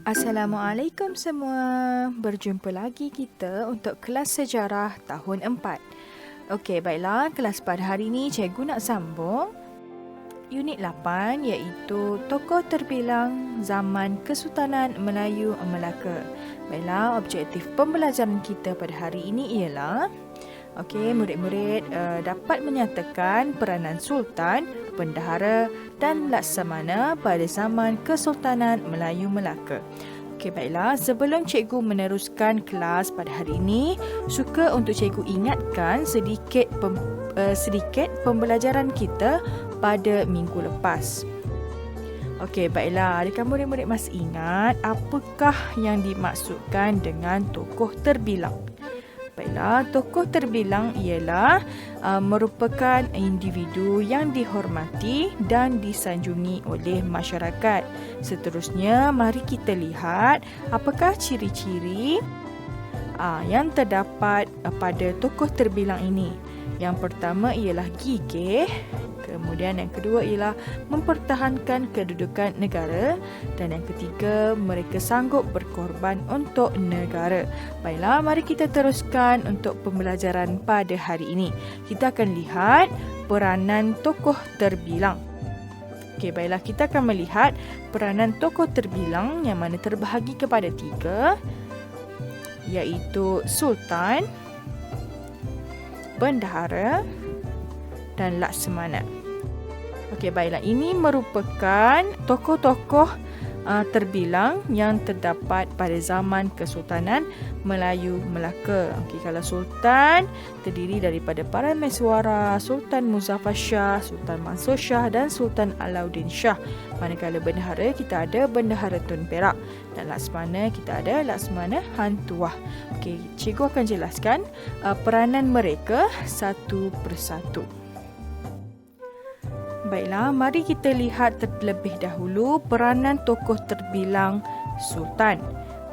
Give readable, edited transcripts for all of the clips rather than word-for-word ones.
Assalamualaikum semua. Berjumpa lagi kita untuk kelas sejarah tahun 4. Okey, baiklah. Kelas pada hari ini cikgu nak sambung unit 8 iaitu tokoh terbilang zaman Kesultanan Melayu Melaka. Baiklah, objektif pembelajaran kita pada hari ini ialah murid-murid dapat menyatakan peranan Sultan, Bendahara dan Laksamana pada zaman Kesultanan Melayu Melaka. Baiklah, sebelum cikgu meneruskan kelas pada hari ini, suka untuk cikgu ingatkan sedikit pembelajaran kita pada minggu lepas. Baiklah, adakah murid-murid masih ingat apakah yang dimaksudkan dengan tokoh terbilang? Baiklah, tokoh terbilang ialah merupakan individu yang dihormati dan disanjungi oleh masyarakat. Seterusnya, mari kita lihat apakah ciri-ciri yang terdapat pada tokoh terbilang ini. Yang pertama ialah gigih, kemudian yang kedua ialah mempertahankan kedudukan negara, dan yang ketiga mereka sanggup berkorban untuk negara. Baiklah, mari kita teruskan untuk pembelajaran pada hari ini. Kita akan lihat peranan tokoh terbilang. Baiklah, kita akan melihat peranan tokoh terbilang yang mana terbahagi kepada 3, iaitu Sultan, Bendahara dan Laksamana. Baiklah, ini merupakan tokoh-tokoh terbilang yang terdapat pada zaman Kesultanan Melayu Melaka. Kalau Sultan terdiri daripada Parameswara, Sultan Muzaffar Shah, Sultan Mansur Shah dan Sultan Alauddin Shah. Manakala Bendahara, kita ada Bendahara Tun Perak, dan Laksamana kita ada Laksamana Han Tuah. Cikgu akan jelaskan peranan mereka satu persatu. Baiklah, mari kita lihat terlebih dahulu peranan tokoh terbilang Sultan.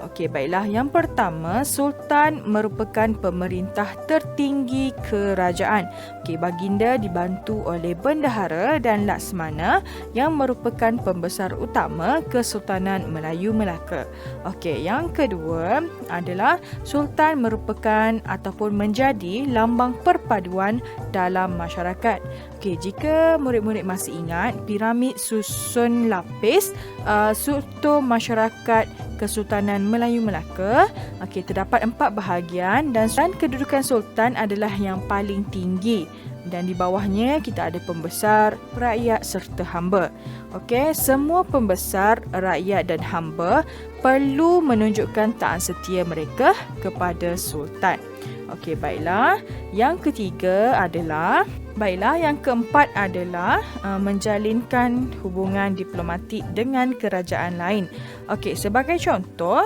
Baiklah, yang pertama, Sultan merupakan pemerintah tertinggi kerajaan. Baginda dibantu oleh Bendahara dan Laksamana yang merupakan pembesar utama Kesultanan Melayu Melaka. Yang kedua adalah Sultan merupakan ataupun menjadi lambang perpaduan dalam masyarakat. Jika murid-murid masih ingat, piramid susun lapis struktur masyarakat Kesultanan Melayu Melaka, terdapat 4 bahagian dan kedudukan Sultan adalah yang paling tinggi, dan di bawahnya kita ada pembesar, rakyat serta hamba. Semua pembesar, rakyat dan hamba perlu menunjukkan taat setia mereka kepada Sultan. Baiklah, yang keempat adalah menjalinkan hubungan diplomatik dengan kerajaan lain. Sebagai contoh,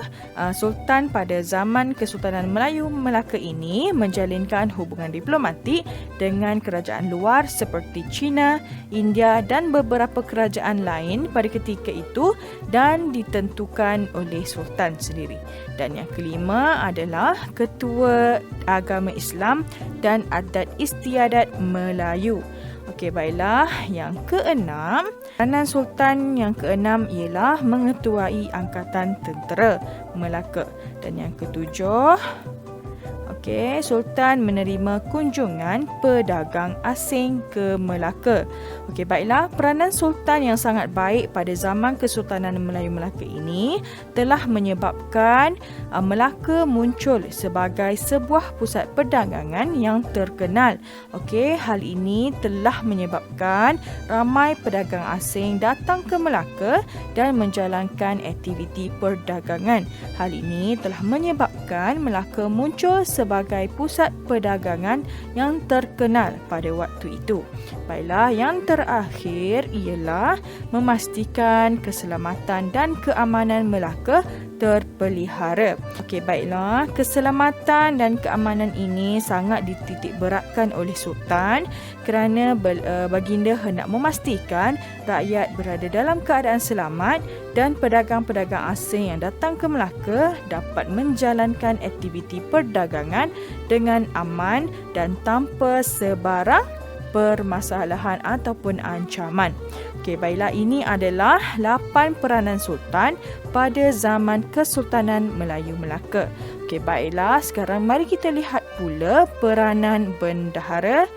Sultan pada zaman Kesultanan Melayu Melaka ini menjalinkan hubungan diplomatik dengan kerajaan luar seperti China, India dan beberapa kerajaan lain pada ketika itu, dan ditentukan oleh Sultan sendiri. Dan yang kelima adalah ketua agama Islam dan adat istiadat Melayu. Baiklah, yang keenam, peranan Sultan yang keenam ialah mengetuai Angkatan Tentera Melaka. Dan yang ketujuh, Sultan menerima kunjungan pedagang asing ke Melaka. Baiklah, peranan Sultan yang sangat baik pada zaman Kesultanan Melayu Melaka ini telah menyebabkan Melaka muncul sebagai sebuah pusat perdagangan yang terkenal. Hal ini telah menyebabkan ramai pedagang asing datang ke Melaka dan menjalankan aktiviti perdagangan. Hal ini telah menyebabkan Melaka muncul sebagai pusat perdagangan yang terkenal pada waktu itu. Baiklah, yang terakhir ialah memastikan keselamatan dan keamanan Melaka terpelihara. Baiklah, keselamatan dan keamanan ini sangat dititik beratkan oleh Sultan kerana baginda hendak memastikan rakyat berada dalam keadaan selamat dan pedagang-pedagang asing yang datang ke Melaka dapat menjalankan aktiviti perdagangan dengan aman dan tanpa sebarang permasalahan ataupun ancaman. Okey, baiklah, ini adalah 8 peranan Sultan pada zaman Kesultanan Melayu Melaka. Okey, baiklah, sekarang mari kita lihat pula peranan bendahara.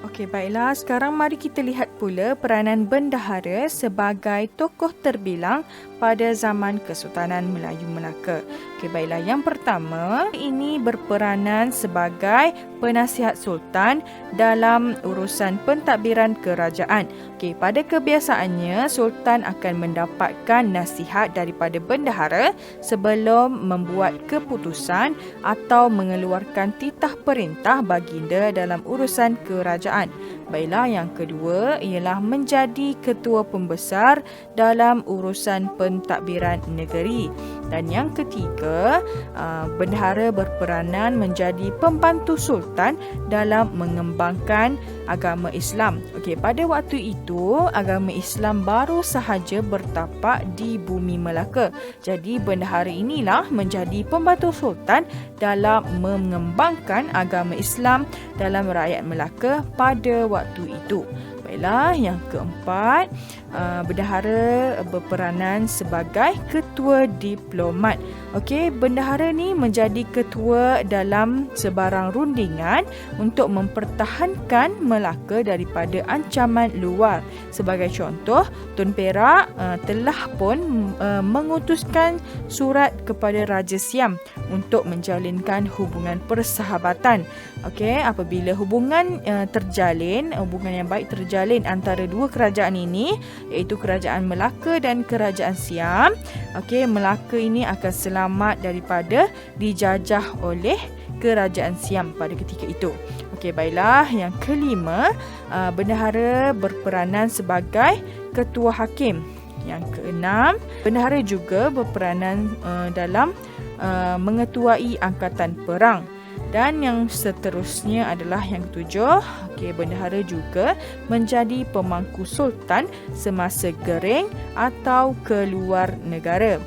Okey, baiklah, sekarang mari kita lihat pula peranan bendahara sebagai tokoh terbilang pada zaman Kesultanan Melayu Melaka. Okey, baiklah, yang pertama ini berperanan sebagai penasihat sultan dalam urusan pentadbiran kerajaan. Okey, pada kebiasaannya sultan akan mendapatkan nasihat daripada bendahara sebelum membuat keputusan atau mengeluarkan titah perintah baginda dalam urusan kerajaan. Baiklah, yang kedua ialah menjadi ketua pembesar dalam urusan pentadbiran negeri. Dan yang ketiga, bendahara berperanan menjadi pembantu sultan dalam mengembangkan agama Islam. Okey, pada waktu itu agama Islam baru sahaja bertapak di bumi Melaka. Jadi bendahara inilah menjadi pembantu sultan dalam mengembangkan agama Islam dalam rakyat Melaka pada waktu itu. Baiklah, yang keempat, bendahara berperanan sebagai ketua diplomat. Okey, bendahara ni menjadi ketua dalam sebarang rundingan untuk mempertahankan Melaka daripada ancaman luar. Sebagai contoh, Tun Perak telah pun mengutuskan surat kepada Raja Siam untuk menjalinkan hubungan persahabatan. Okey, apabila hubungan hubungan yang baik terjalin antara dua kerajaan ini, iaitu kerajaan Melaka dan kerajaan Siam, okey, Melaka ini akan selamat daripada dijajah oleh kerajaan Siam pada ketika itu. Okey, baiklah, yang kelima, bendahara berperanan sebagai ketua hakim. Yang keenam, bendahara juga berperanan dalam mengetuai angkatan perang. Dan yang seterusnya adalah yang ketujuh, okey, bendahara juga menjadi pemangku sultan semasa gering atau keluar negara.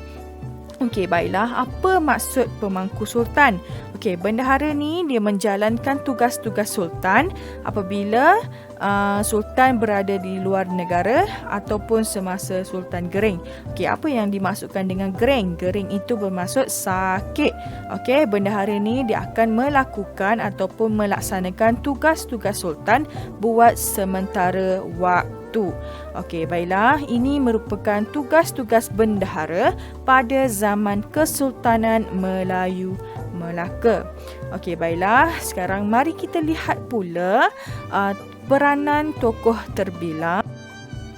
Okey, baiklah, apa maksud pemangku sultan? Okey, bendahara ni dia menjalankan tugas-tugas sultan apabila sultan berada di luar negara ataupun semasa sultan gering. Okey, apa yang dimaksudkan dengan gering? Gering itu bermaksud sakit. Okey, bendahara ni dia akan melakukan ataupun melaksanakan tugas-tugas sultan buat sementara waktu. Okey, baiklah, ini merupakan tugas-tugas bendahara pada zaman Kesultanan Melayu Melaka. Okey, baiklah, sekarang mari kita lihat pula peranan tokoh terbilang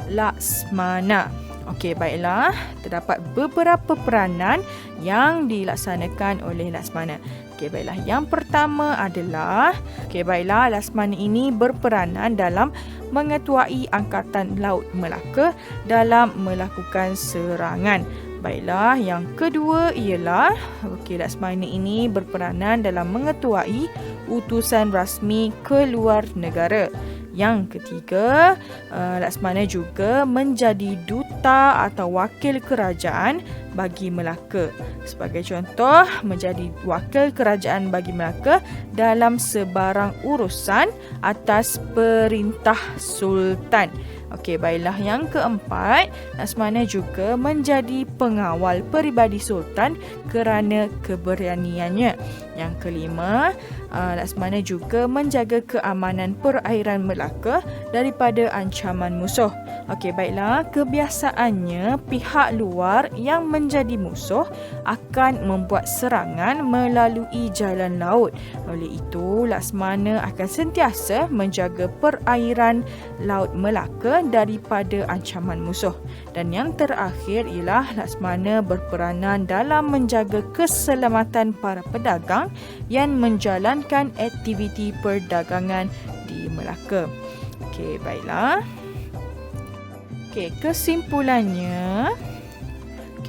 Laksmana. Okey, baiklah, terdapat beberapa peranan yang dilaksanakan oleh Laksmana. Okey, baiklah, yang pertama adalah, okey, baiklah, Laksmana ini berperanan dalam mengetuai Angkatan Laut Melaka dalam melakukan serangan. Baiklah, yang kedua ialah, okey, Laksmana ini berperanan dalam mengetuai utusan rasmi ke luar negara. Yang ketiga, Laksmana juga menjadi duta atau wakil kerajaan bagi Melaka. Sebagai contoh, menjadi wakil kerajaan bagi Melaka dalam sebarang urusan atas perintah sultan. Okey, baiklah, yang keempat, Laksmana juga menjadi pengawal peribadi sultan kerana keberaniannya. Yang kelima, Laksmana juga menjaga keamanan perairan Melaka daripada ancaman musuh. Okey, baiklah, kebiasaannya pihak luar yang menjadi musuh akan membuat serangan melalui jalan laut. Oleh itu, Laksmana akan sentiasa menjaga perairan Laut Melaka daripada ancaman musuh. Dan yang terakhir ialah Laksmana berperanan dalam menjaga keselamatan para pedagang yang menjalankan aktiviti perdagangan di Melaka. Okey, baiklah. Okey, kesimpulannya,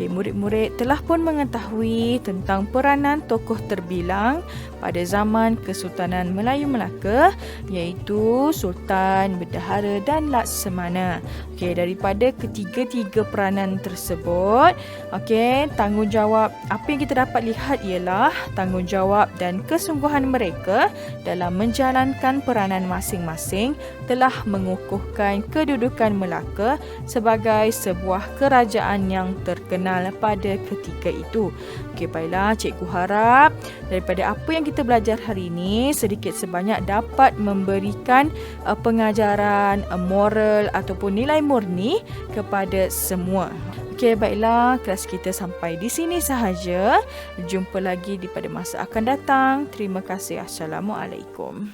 Okey, murid-murid telah pun mengetahui tentang peranan tokoh terbilang pada zaman Kesultanan Melayu Melaka, iaitu Sultan, Bendahara dan Laksamana. Okey, daripada ketiga-tiga peranan tersebut, okey, tanggungjawab apa yang kita dapat lihat ialah tanggungjawab dan kesungguhan mereka dalam menjalankan peranan masing-masing telah mengukuhkan kedudukan Melaka sebagai sebuah kerajaan yang terkenal pada ketika itu. Okey, baiklah, cikgu harap daripada apa yang kita belajar hari ini sedikit sebanyak dapat memberikan pengajaran moral ataupun nilai murni kepada semua. Okey, baiklah, kelas kita sampai di sini sahaja. Jumpa lagi pada masa akan datang. Terima kasih. Assalamualaikum.